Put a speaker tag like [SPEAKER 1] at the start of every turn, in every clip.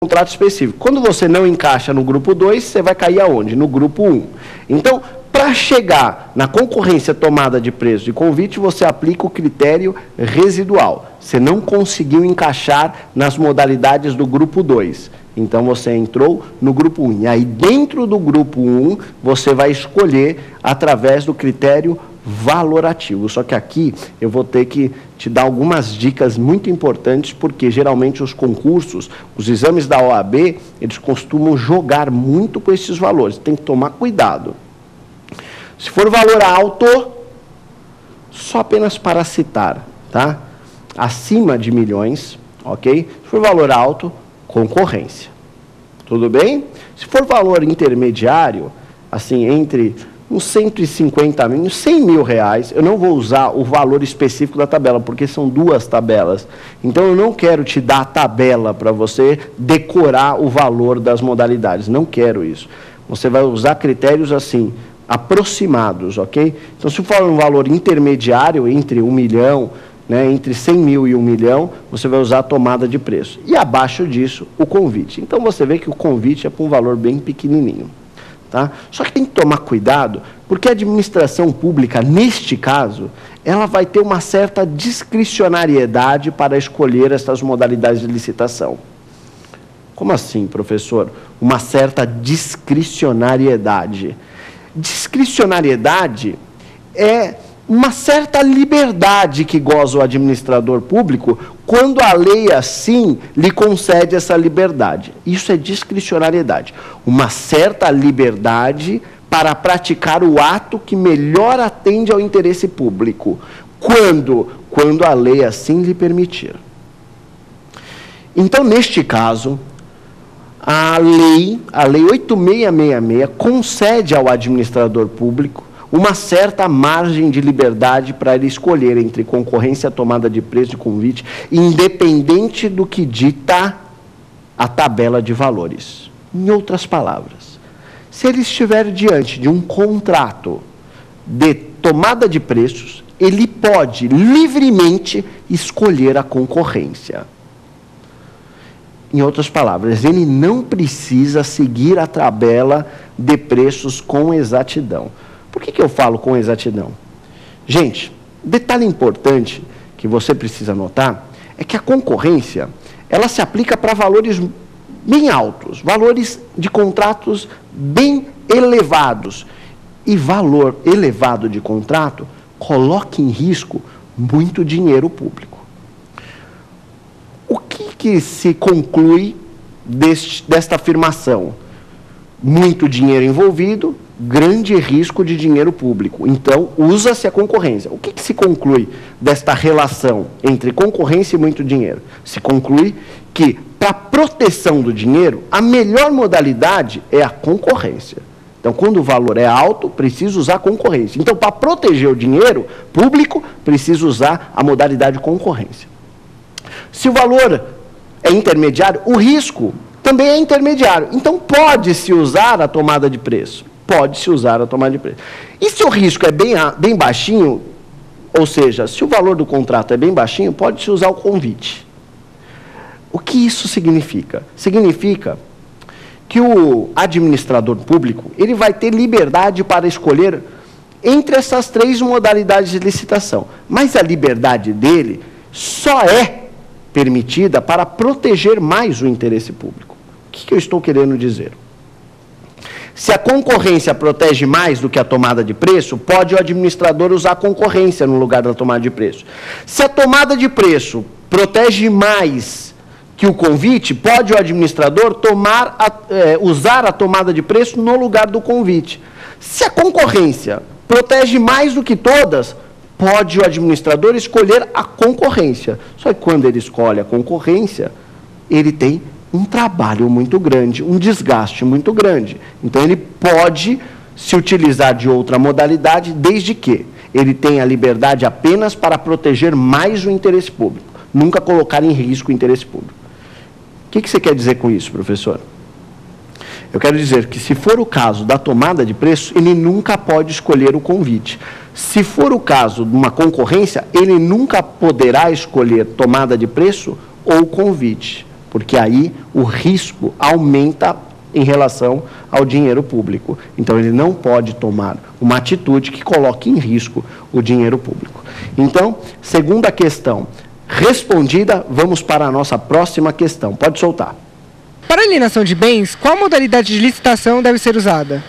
[SPEAKER 1] contrato específico. Quando você não encaixa no grupo 2, você vai cair aonde? No grupo 1. Então, para chegar na concorrência tomada de preço de convite, você aplica o critério residual. Você não conseguiu encaixar nas modalidades do grupo 2. Então, você entrou no grupo 1. E aí, dentro do grupo 1, você vai escolher através do critério valorativo. Só que aqui eu vou ter que te dar algumas dicas muito importantes, porque geralmente os concursos, os exames da OAB, eles costumam jogar muito com esses valores. Tem que tomar cuidado. Se for valor alto, só apenas para citar, tá? Acima de milhões, ok? Se for valor alto, concorrência. Tudo bem? Se for valor intermediário, assim, entre uns 150 mil, 100 mil reais, eu não vou usar o valor específico da tabela, porque são duas tabelas. Então, eu não quero te dar a tabela para você decorar o valor das modalidades. Não quero isso. Você vai usar critérios assim, aproximados, ok? Então, se for um valor intermediário, entre 1 milhão, né, entre 100 mil e 1 milhão, você vai usar a tomada de preço. E abaixo disso, o convite. Então, você vê que o convite é para um valor bem pequenininho. Tá? Só que tem que tomar cuidado, porque a administração pública, neste caso, ela vai ter uma certa discricionariedade para escolher essas modalidades de licitação. Como assim, professor? Uma certa discricionariedade. Discricionariedade é uma certa liberdade que goza o administrador público quando a lei, assim, lhe concede essa liberdade. Isso é discricionariedade. Uma certa liberdade para praticar o ato que melhor atende ao interesse público. Quando a lei assim lhe permitir. Então, neste caso, a lei 8666 concede ao administrador público uma certa margem de liberdade para ele escolher entre concorrência, tomada de preço de convite, independente do que dita a tabela de valores. Em outras palavras, se ele estiver diante de um contrato de tomada de preços, ele pode livremente escolher a concorrência. Em outras palavras, ele não precisa seguir a tabela de preços com exatidão. Por que eu falo com exatidão? Gente, detalhe importante que você precisa notar é que a concorrência, ela se aplica para valores bem altos, valores de contratos bem elevados. E valor elevado de contrato coloca em risco muito dinheiro público. O que se conclui desta afirmação? Muito dinheiro envolvido, grande risco de dinheiro público. Então, usa-se a concorrência. O que se conclui desta relação entre concorrência e muito dinheiro? Se conclui que, para a proteção do dinheiro, a melhor modalidade é a concorrência. Então, quando o valor é alto, precisa usar a concorrência. Então, para proteger o dinheiro público, precisa usar a modalidade concorrência. Se o valor é intermediário, o risco também é intermediário. Então, pode-se usar a tomada de preço. Pode-se usar a tomada de preço. E se o risco é bem baixinho, ou seja, se o valor do contrato é bem baixinho, pode-se usar o convite. O que isso significa? Significa que o administrador público, ele vai ter liberdade para escolher entre essas três modalidades de licitação. Mas a liberdade dele só é permitida para proteger mais o interesse público. O que eu estou querendo dizer? Se a concorrência protege mais do que a tomada de preço, pode o administrador usar a concorrência no lugar da tomada de preço. Se a tomada de preço protege mais que o convite, pode o administrador usar a tomada de preço no lugar do convite. Se a concorrência protege mais do que todas, pode o administrador escolher a concorrência. Só que quando ele escolhe a concorrência, ele tem um trabalho muito grande, um desgaste muito grande. Então, ele pode se utilizar de outra modalidade, desde que ele tenha liberdade apenas para proteger mais o interesse público, nunca colocar em risco o interesse público. O que você quer dizer com isso, professor? Eu quero dizer que, se for o caso da tomada de preço, ele nunca pode escolher o convite. Se for o caso de uma concorrência, ele nunca poderá escolher tomada de preço ou convite. porque aí o risco aumenta em relação ao dinheiro público. Então, ele não pode tomar uma atitude que coloque em risco o dinheiro público. Então, segunda questão respondida, vamos para a nossa próxima questão. Pode soltar.
[SPEAKER 2] Para alienação de bens, qual modalidade de licitação deve ser usada?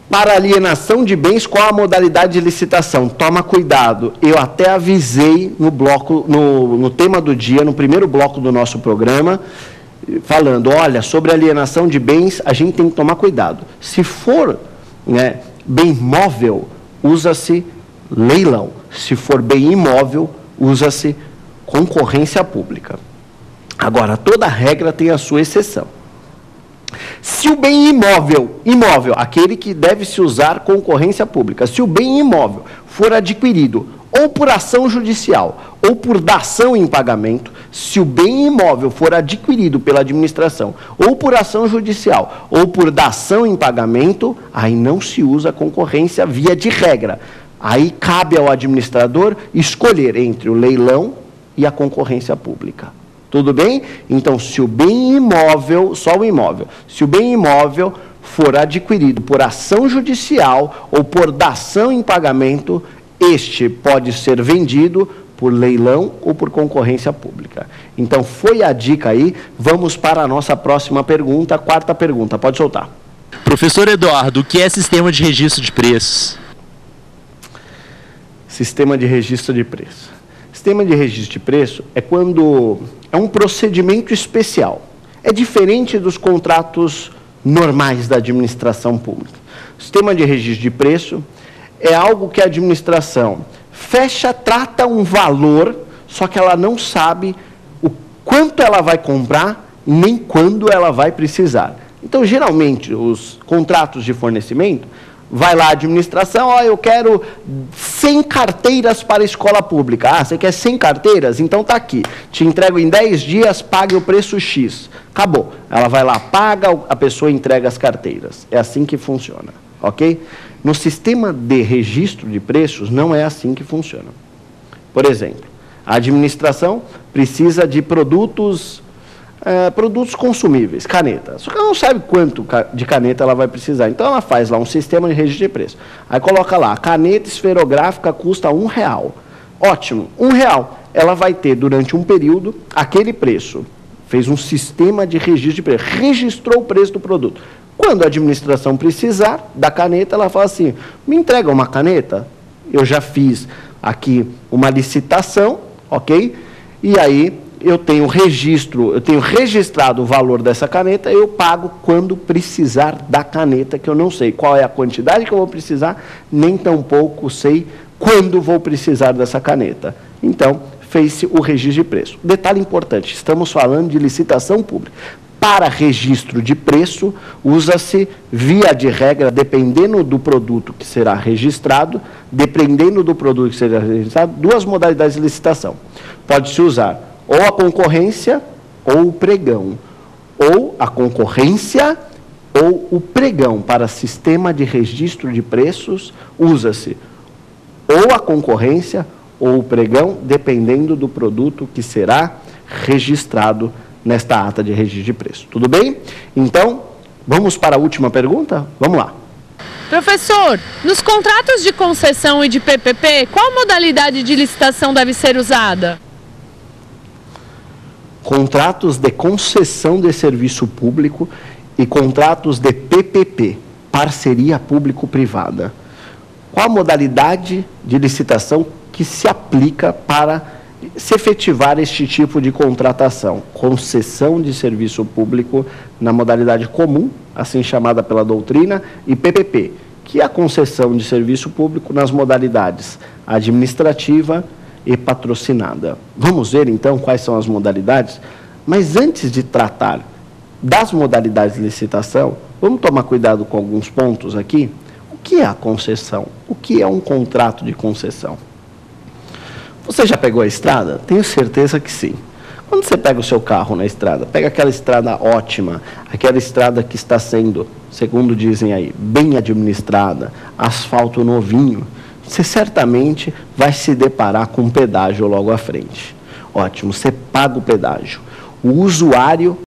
[SPEAKER 1] Para alienação de bens, qual a modalidade de licitação? Toma cuidado, eu até avisei no bloco, no tema do dia, no primeiro bloco do nosso programa, falando, olha, sobre alienação de bens, a gente tem que tomar cuidado. Se for, né, bem móvel, usa-se leilão. Se for bem imóvel, usa-se concorrência pública. Agora, toda regra tem a sua exceção. Se o bem imóvel, aquele que deve se usar concorrência pública, se o bem imóvel for adquirido ou por ação judicial ou por dação em pagamento, se o bem imóvel for adquirido pela administração ou por ação judicial ou por dação em pagamento, aí não se usa concorrência via de regra. Aí cabe ao administrador escolher entre o leilão e a concorrência pública. Tudo bem? Então, se o bem imóvel, só o imóvel, se o bem imóvel for adquirido por ação judicial ou por dação em pagamento, este pode ser vendido por leilão ou por concorrência pública. Então, foi a dica aí. Vamos para a nossa próxima pergunta, quarta pergunta. Pode soltar.
[SPEAKER 3] Professor Eduardo, o que é sistema de registro de preços?
[SPEAKER 1] Sistema de registro de preço. Sistema de registro de preço é quando é um procedimento especial. É diferente dos contratos normais da administração pública. O sistema de registro de preço é algo que a administração fecha, trata um valor, só que ela não sabe o quanto ela vai comprar, nem quando ela vai precisar. Então, geralmente, os contratos de fornecimento, vai lá a administração, ó, eu quero 100 carteiras para a escola pública. Ah, você quer 100 carteiras? Então tá aqui. Te entrego em 10 dias, pague o preço X. Acabou. Ela vai lá, paga, a pessoa entrega as carteiras. É assim que funciona, ok? No sistema de registro de preços, não é assim que funciona. Por exemplo, a administração precisa de produtos consumíveis, caneta. Só que ela não sabe quanto de caneta ela vai precisar. Então, ela faz lá um sistema de registro de preço. Aí coloca lá, caneta esferográfica custa R$1. Ótimo, R$1. Ela vai ter, durante um período, aquele preço. Fez um sistema de registro de preço. Registrou o preço do produto. Quando a administração precisar da caneta, ela fala assim, me entrega uma caneta? Eu já fiz aqui uma licitação, ok? E aí eu tenho registrado o valor dessa caneta, eu pago quando precisar da caneta, que eu não sei qual é a quantidade que eu vou precisar, nem tampouco sei quando vou precisar dessa caneta. Então, fez-se o registro de preço. Detalhe importante, estamos falando de licitação pública. Para registro de preço, usa-se, via de regra, dependendo do produto que será registrado, duas modalidades de licitação. Pode-se usar ou a concorrência ou o pregão. Ou a concorrência ou o pregão. Para sistema de registro de preços, usa-se ou a concorrência ou o pregão, dependendo do produto que será registrado nesta ata de registro de preço. Tudo bem? Então, vamos para a última pergunta? Vamos lá.
[SPEAKER 4] Professor, nos contratos de concessão e de PPP, qual modalidade de licitação deve ser usada?
[SPEAKER 1] Contratos de concessão de serviço público e contratos de PPP, parceria público-privada. Qual a modalidade de licitação que se aplica para se efetivar este tipo de contratação? Concessão de serviço público na modalidade comum, assim chamada pela doutrina, e PPP, que é a concessão de serviço público nas modalidades administrativa e patrocinada. Vamos ver, então, quais são as modalidades? Mas antes de tratar das modalidades de licitação, vamos tomar cuidado com alguns pontos aqui. O que é a concessão? O que é um contrato de concessão? Você já pegou a estrada? Tenho certeza que sim. Quando você pega o seu carro na estrada, pega aquela estrada ótima, aquela estrada que está sendo, segundo dizem aí, bem administrada, asfalto novinho, você certamente vai se deparar com um pedágio logo à frente. Ótimo, você paga o pedágio. O usuário